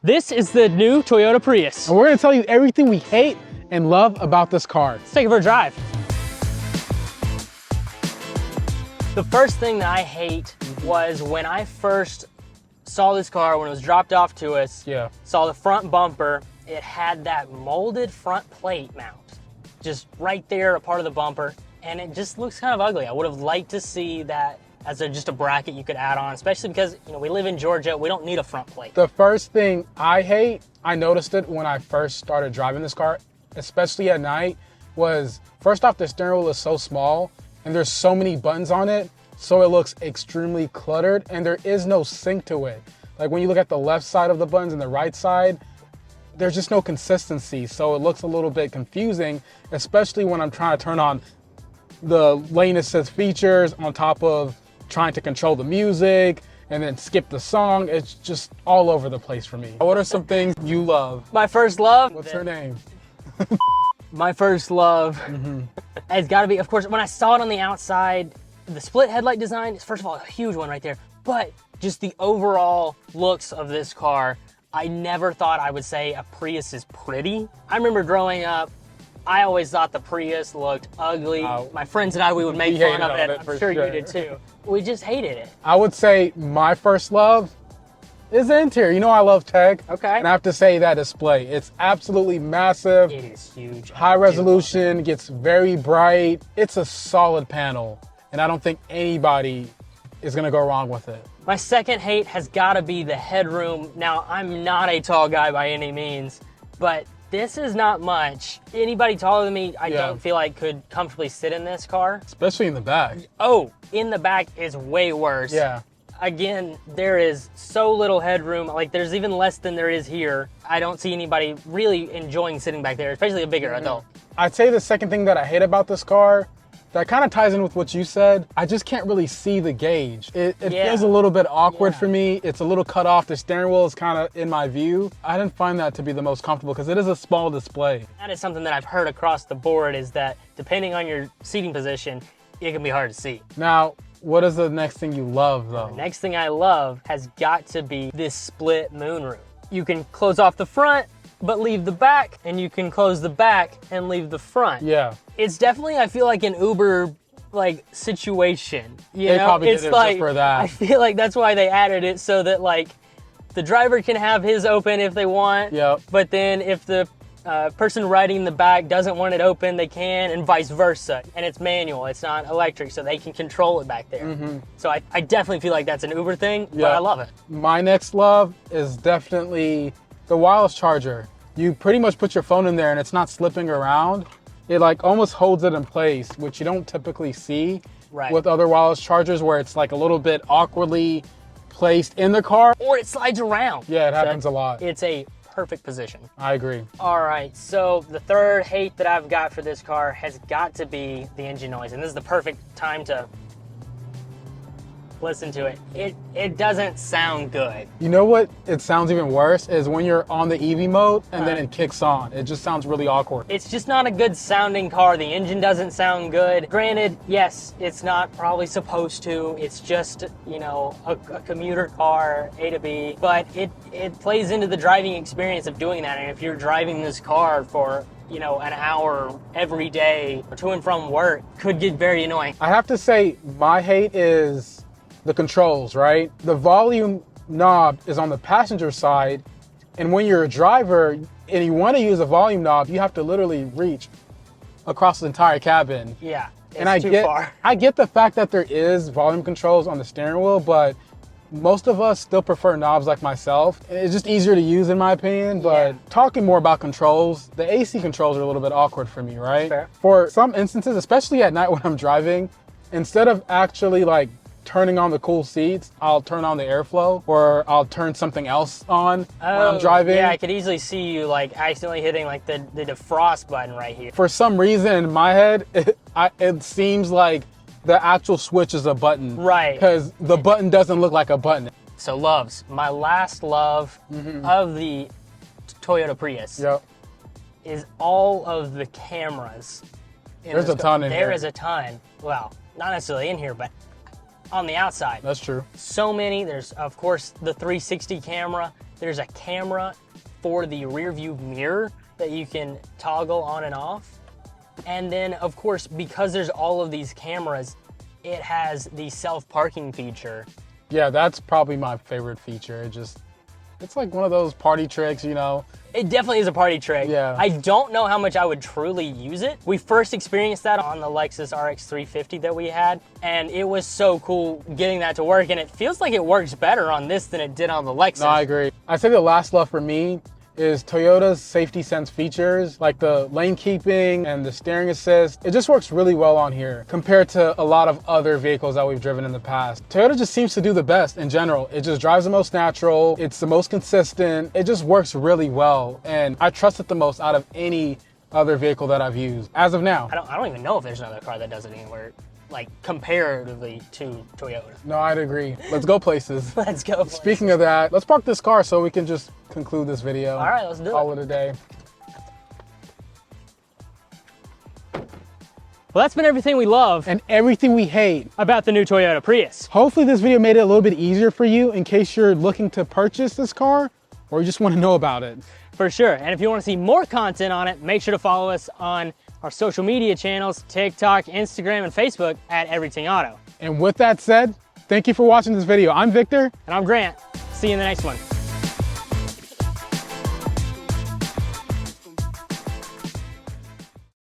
This is the new Toyota Prius. And we're gonna tell you everything we hate and love about this car. Let's take it for a drive. The first thing that I hate was when I first saw this car, when it was dropped off to us, saw the front bumper, it had that molded front plate mount, just right there, a part of the bumper, and it just looks kind of ugly. I would have liked to see that as just a bracket you could add on, especially because, you know, we live in Georgia, we don't need a front plate. The first thing I hate, I noticed it when I first started driving this car, especially at night, was first off, the steering wheel is so small and there's so many buttons on it, so it looks extremely cluttered and there is no sync to it. Like when you look at the left side of the buttons and the right side, there's just no consistency, so it looks a little bit confusing, especially when I'm trying to turn on the lane assist features on top of trying to control the music and then skip the song. It's just all over the place for me. What are some things you love? My first love? What's her name? My first love has got to be, of course, when I saw it on the outside, the split headlight design is, first of all, a huge one right there, but just the overall looks of this car, I never thought I would say a Prius is pretty. I remember growing up, I always thought the Prius looked ugly. My friends and I, we would make fun of it. I'm sure you did too. We just hated it. I would say my first love is the interior. You know I love tech. Okay. And I have to say that display. It's absolutely massive. It is huge. High resolution, gets very bright. It's a solid panel. And I don't think anybody is gonna go wrong with it. My second hate has gotta be the headroom. Now, I'm not a tall guy by any means, but this is not much. Anybody taller than me, I don't feel like could comfortably sit in this car. Especially in the back. Oh, in the back is way worse. Yeah. Again, there is so little headroom. Like, there's even less than there is here. I don't see anybody really enjoying sitting back there, especially a bigger adult. I'd say the second thing that I hate about this car, that kind of ties in with what you said, I just can't really see the gauge. It feels a little bit awkward for me. It's a little cut off. The steering wheel is kind of in my view. I didn't find that to be the most comfortable because it is a small display. That is something that I've heard across the board, is that depending on your seating position, it can be hard to see. Now, what is the next thing you love though? The next thing I love has got to be this split moonroof. You can close off the front, but leave the back, and you can close the back and leave the front. Yeah. It's definitely, I feel like, an Uber like situation. They probably did it just for that. I feel like that's why they added it, so that like the driver can have his open if they want. Yep. But then if the person riding the back doesn't want it open, they can, and vice versa. And it's manual, it's not electric, so they can control it back there. So I definitely feel like that's an Uber thing, but I love it. My next love is definitely the wireless charger. You pretty much put your phone in there and it's not slipping around. It like almost holds it in place, which you don't typically see with other wireless chargers, where it's like a little bit awkwardly placed in the car. Or it slides around. Yeah, it happens a lot. It's a perfect position. I agree. All right, so the third hate that I've got for this car has got to be the engine noise. And this is the perfect time to listen to it. It doesn't sound good. You know what it sounds even worse is when you're on the EV mode and then it kicks on. It just sounds really awkward. It's just not a good sounding car. The engine doesn't sound good. Granted, yes, it's not probably supposed to. It's just, you know, a commuter car, A to B, but it plays into the driving experience of doing that. And if you're driving this car for, you know, an hour every day to and from work, could get very annoying. I have to say, my hate is the controls, right? The volume knob is on the passenger side, and when you're a driver and you want to use a volume knob, you have to literally reach across the entire cabin. Yeah, it's and I get the fact that there is volume controls on the steering wheel, but most of us still prefer knobs like myself. It's just easier to use in my opinion, but talking more about controls, the AC controls are a little bit awkward for me, right? Fair. For some instances, especially at night when I'm driving, instead of actually like turning on the cool seats, I'll turn on the airflow, or I'll turn something else on when I'm driving. Yeah, I could easily see you like accidentally hitting like the defrost button right here. For some reason in my head, it seems like the actual switch is a button. Right. Because the button doesn't look like a button. So loves, my last love of the Toyota Prius is all of the cameras. There's a ton in here. There is a ton. Well, not necessarily in here, but on the outside. That's true. So many. There's, of course, the 360 camera. There's a camera for the rear view mirror that you can toggle on and off. And then, of course, because there's all of these cameras, it has the self-parking feature. Yeah, that's probably my favorite feature. It's like one of those party tricks, you know? It definitely is a party trick. Yeah. I don't know how much I would truly use it. We first experienced that on the Lexus RX 350 that we had, and it was so cool getting that to work, and it feels like it works better on this than it did on the Lexus. No, I agree. I'd say the last love for me is Toyota's safety sense features, like the lane keeping and the steering assist. It just works really well on here compared to a lot of other vehicles that we've driven in the past. Toyota just seems to do the best in general. It just drives the most natural. It's the most consistent. It just works really well. And I trust it the most out of any other vehicle that I've used as of now. I don't even know if there's another car that does it anywhere, like comparatively to Toyota. No, I'd agree. Let's go places. Let's go. Speaking of that, let's park this car so we can just conclude this video. All right, let's do it. Call it a day. Well, that's been everything we love And everything we hate. about the new Toyota Prius. Hopefully this video made it a little bit easier for you in case you're looking to purchase this car or you just want to know about it. For sure. And if you want to see more content on it, make sure to follow us on our social media channels, TikTok, Instagram, and Facebook at Everything Auto. And with that said, thank you for watching this video. I'm Victor. And I'm Grant. See you in the next one.